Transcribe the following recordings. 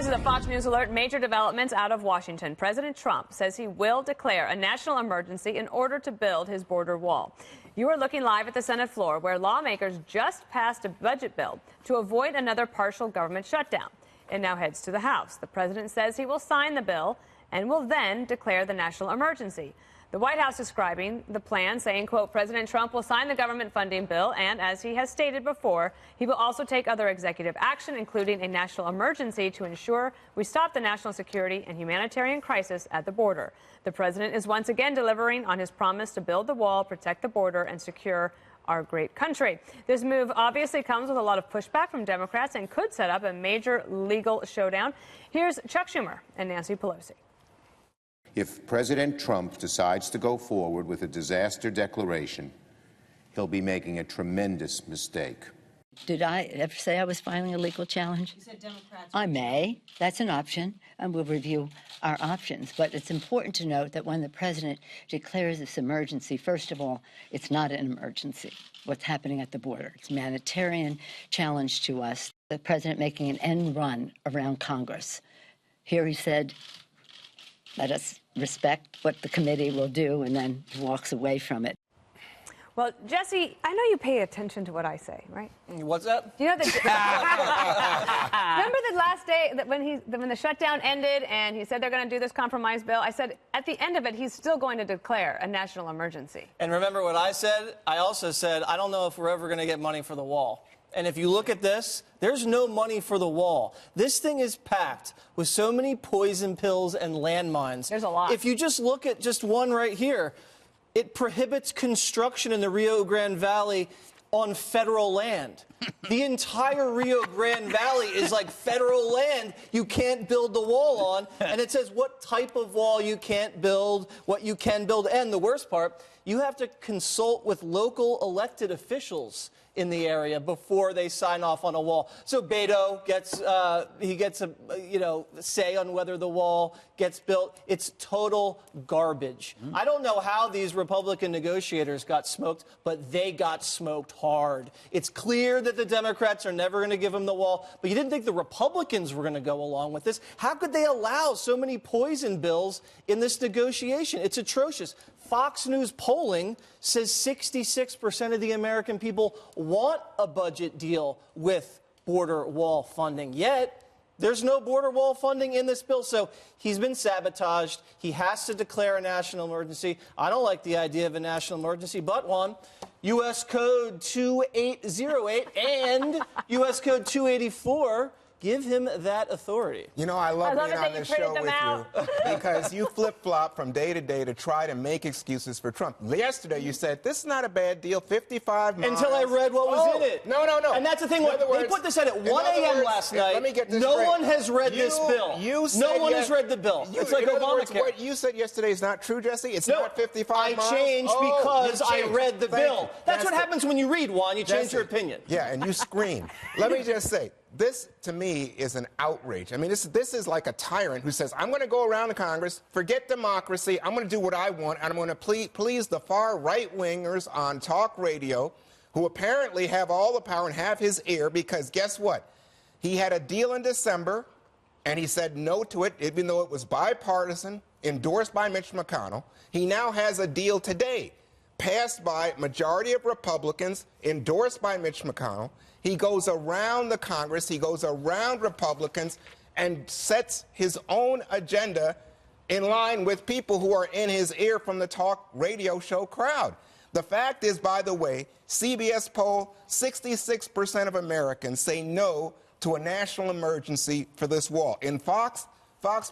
This is a Fox News alert. Major developments out of Washington. President Trump says he will declare a national emergency in order to build his border wall. You are looking live at the Senate floor, where lawmakers just passed a budget bill to avoid another partial government shutdown. It now heads to the House. The president says he will sign the bill and will then declare the national emergency. The White House describing the plan, saying, quote, President Trump will sign the government funding bill, and as he has stated before, he will also take other executive action, including a national emergency, to ensure we stop the national security and humanitarian crisis at the border. The president is once again delivering on his promise to build the wall, protect the border, and secure our great country. This move obviously comes with a lot of pushback from Democrats and could set up a major legal showdown. Here's Chuck Schumer and Nancy Pelosi. If President Trump decides to go forward with a disaster declaration, he'll be making a tremendous mistake. Did I ever say I was filing a legal challenge? You said Democrats. I may. That's an option, and we'll review our options. But it's important to note that when the president declares this emergency, first of all, it's not an emergency, what's happening at the border. It's a humanitarian challenge to us. The president making an end run around Congress. Here he said, let us respect what the committee will do, and then walks away from it. Well, Jesse, I know you pay attention to what I say, right? What's that? You know that. Remember the last day that when the shutdown ended and he said they're going to do this compromise bill? I said at the end of it, he's still going to declare a national emergency. And remember what I said? I also said, I don't know if we're ever going to get money for the wall. And if you look at this, there's no money for the wall. This thing is packed with so many poison pills and landmines. There's a lot. If you just look at just one right here, it prohibits construction in the Rio Grande Valley on federal land. The entire Rio Grande Valley is like federal land you can't build the wall on. And it says what type of wall you can't build, what you can build. And the worst part, you have to consult with local elected officials in the area before they sign off on a wall. So Beto gets a say on whether the wall gets built. It's total garbage. I don't know how these Republican negotiators got smoked, but they got smoked hard. It's clear that the Democrats are never going to give them the wall, but you didn't think the Republicans were going to go along with this. How could they allow so many poison bills in this negotiation? It's atrocious. Fox News polling says 66% of the American people want a budget deal with border wall funding. Yet, there's no border wall funding in this bill. So he's been sabotaged. He has to declare a national emergency. I don't like the idea of a national emergency, but one. U.S. Code 2808 and U.S. Code 284 give him that authority. You know, I love being on this show with you because you flip-flop from day to day to try to make excuses for Trump. Yesterday you said, this is not a bad deal, 55 miles. Until I read what was in it. No. And that's the thing. They put this out at 1 a.m. last night. Let me get this no straight. one has read this bill. No one has read the bill. It's like Obamacare. What you said yesterday is not true, Jesse? It's not 55 miles? I changed because I read the bill. That's what happens when you read one. You change your opinion. Yeah, and you scream. Let me just say, this, to me, is an outrage. I mean, this is like a tyrant who says, I'm going to go around the Congress, forget democracy, I'm going to do what I want, and I'm going to please the far right-wingers on talk radio who apparently have all the power and have his ear because guess what? He had a deal in December, and he said no to it, even though it was bipartisan, endorsed by Mitch McConnell. He now has a deal today, passed by majority of Republicans, endorsed by Mitch McConnell. He goes around the Congress, he goes around Republicans, and sets his own agenda in line with people who are in his ear from the talk radio show crowd. The fact is, by the way, CBS poll, 66% of Americans say no to a national emergency for this wall. In Fox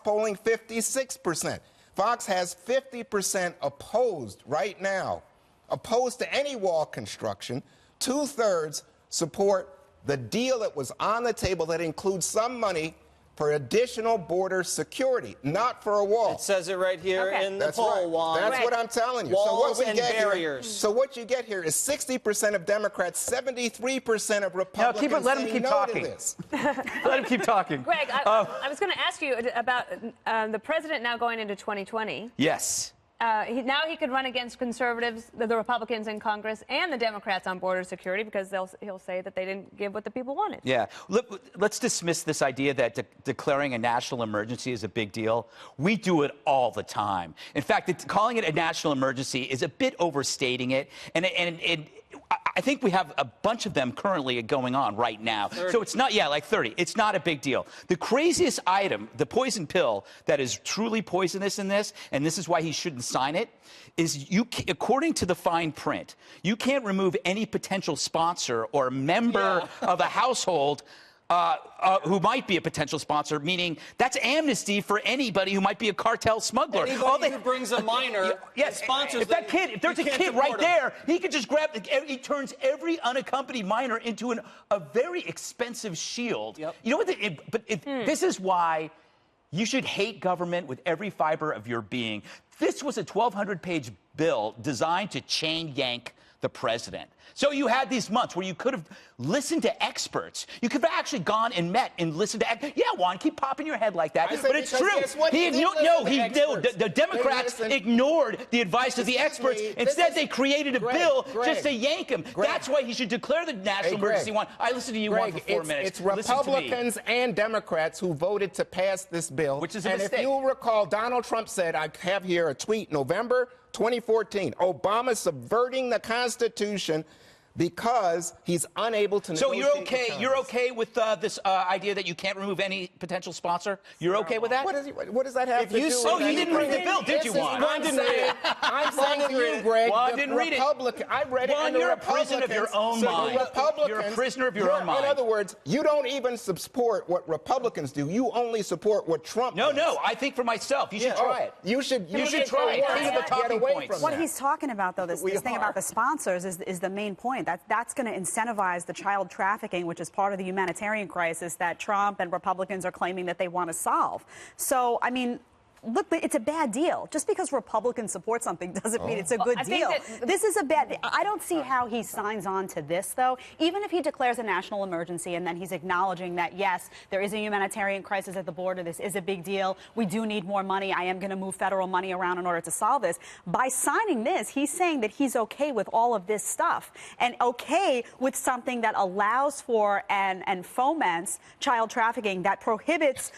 polling, 56%. Fox has 50% opposed right now, opposed to any wall construction. 2/3 support the deal that was on the table that includes some money for additional border security, not for a wall. It says it right here in the poll, Juan. That's what I'm telling you. Walls so what we and get barriers. So what you get here is 60% of Democrats, 73% of Republicans. No, let him keep talking. Let him keep talking. Greg, I was going to ask you about the president now going into 2020. Yes. Now he could run against conservatives, the Republicans in Congress, and the Democrats on border security because he'll say that they didn't give what the people wanted. Yeah. Let's dismiss this idea that declaring a national emergency is a big deal. We do it all the time. In fact, calling it a national emergency is a bit overstating it. And I think we have a bunch of them currently going on right now. 30. So it's not, like 30. It's not a big deal. The craziest item, the poison pill that is truly poisonous in this, and this is why he shouldn't sign it, is according to the fine print, you can't remove any potential sponsor or member of a household who might be a potential sponsor, meaning that's amnesty for anybody who might be a cartel smuggler. Anybody who brings a minor, sponsors. If there's a kid right there, he could just grab. He turns every unaccompanied minor into a very expensive shield. Yep. You know what? This is why you should hate government with every fiber of your being. This was a 1,200-page bill designed to chain yank the president. So you had these months where you could have listened to experts. You could have actually gone and met and listened to. Yeah, Juan, keep popping your head like that. But it's true. The Democrats ignored the advice of the experts. Instead, they created a bill just to yank him. That's why he should declare the national emergency. Juan, I listened to you, Juan, for 4 minutes. It's Republicans and Democrats who voted to pass this bill. Which is a mistake. And if you recall, Donald Trump said, I have here a tweet, November 2014, Obama subverting the Constitution because he's unable to negotiate. So you're okay with this idea that you can't remove any potential sponsor? You're okay with that? What does that have to do with Oh, you didn't read the bill, did you, Juan? I'm saying to you, Greg, Juan didn't read it. I read it. Juan, you're a prisoner of your own mind. You're a prisoner of your own mind. In other words, you don't even support what Republicans do. You only support what Trump does. No, I think for myself. You should try it. You should try it. These are the talking points. What he's talking about, though, this thing about the sponsors is the main point. That's going to incentivize the child trafficking, which is part of the humanitarian crisis that Trump and Republicans are claiming that they want to solve. So, I mean, look, it's a bad deal. Just because Republicans support something doesn't mean it's a good deal. This is a bad. I don't see how he signs on to this, though. Even if he declares a national emergency and then he's acknowledging that, yes, there is a humanitarian crisis at the border. This is a big deal. We do need more money. I am going to move federal money around in order to solve this. By signing this, he's saying that he's okay with all of this stuff and okay with something that allows for and foments child trafficking, that prohibits,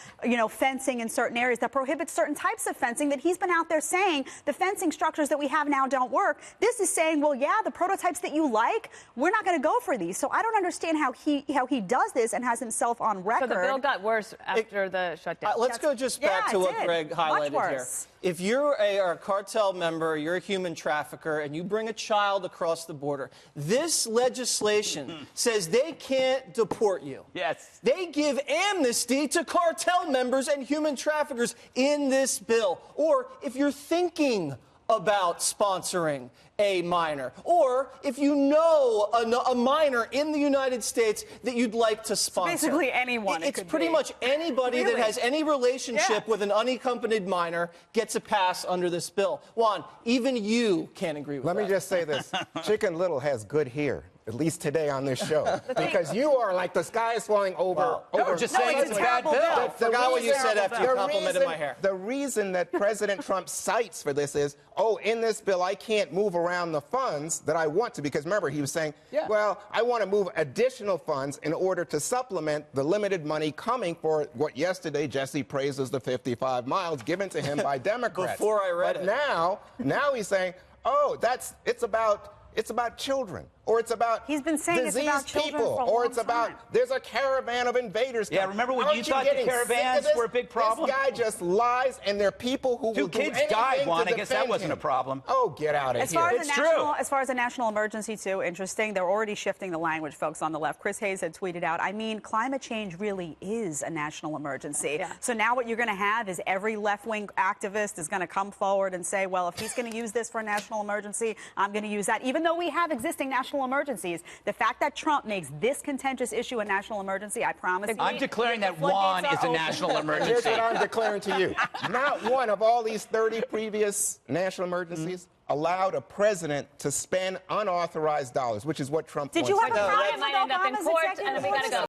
fencing in certain areas, that prohibits certain types of fencing that he's been out there saying the fencing structures that we have now don't work. This is saying, well, yeah, the prototypes that you like, we're not going to go for these. So I don't understand how he does this and has himself on record. So the bill got worse after the shutdown. Let's go just back to what Greg highlighted here. If you're a cartel member, you're a human trafficker, and you bring a child across the border, this legislation says they can't deport you. Yes. They give amnesty to cartel members and human traffickers in this bill. Or if you're thinking about sponsoring a minor, or if you know a minor in the United States that you'd like to sponsor. Basically anyone. It's pretty much anybody that has any relationship with an unaccompanied minor gets a pass under this bill. Juan, even you can't agree with that. Let me just say this. Chicken Little has good hair. At least today on this show, because you are like the sky is falling over. Just saying it's a bad bill. I forgot what you said after you complimented my hair. The reason that President Trump cites for this is, in this bill I can't move around the funds that I want to, because remember he was saying, well, I want to move additional funds in order to supplement the limited money coming for what yesterday Jesse praised as the 55 miles given to him by Democrats. Before I read it. But now he's saying, it's about children, or it's about he's been saying it's about children people, for a or long it's about time. There's a caravan of invaders. Yeah, remember when you thought the caravans were a big problem? This guy just lies, and there are people who will do anything to defend him. 2 kids died, Juan. I guess that wasn't a problem. Oh, get out of here. As far as a national emergency, too, interesting. They're already shifting the language, folks on the left. Chris Hayes had tweeted out, climate change really is a national emergency. Yeah. So now what you're going to have is every left-wing activist is going to come forward and say, well, if he's going to use this for a national emergency, I'm going to use that. Even though we have existing national emergencies, the fact that Trump makes this contentious issue a national emergency, I promise you. I'm declaring that Juan is a national emergency. Here's what I'm declaring to you. Not one of all these 30 previous national emergencies allowed a president to spend unauthorized dollars, which is what Trump wants. Did you have a problem might end up in court, and we got to go.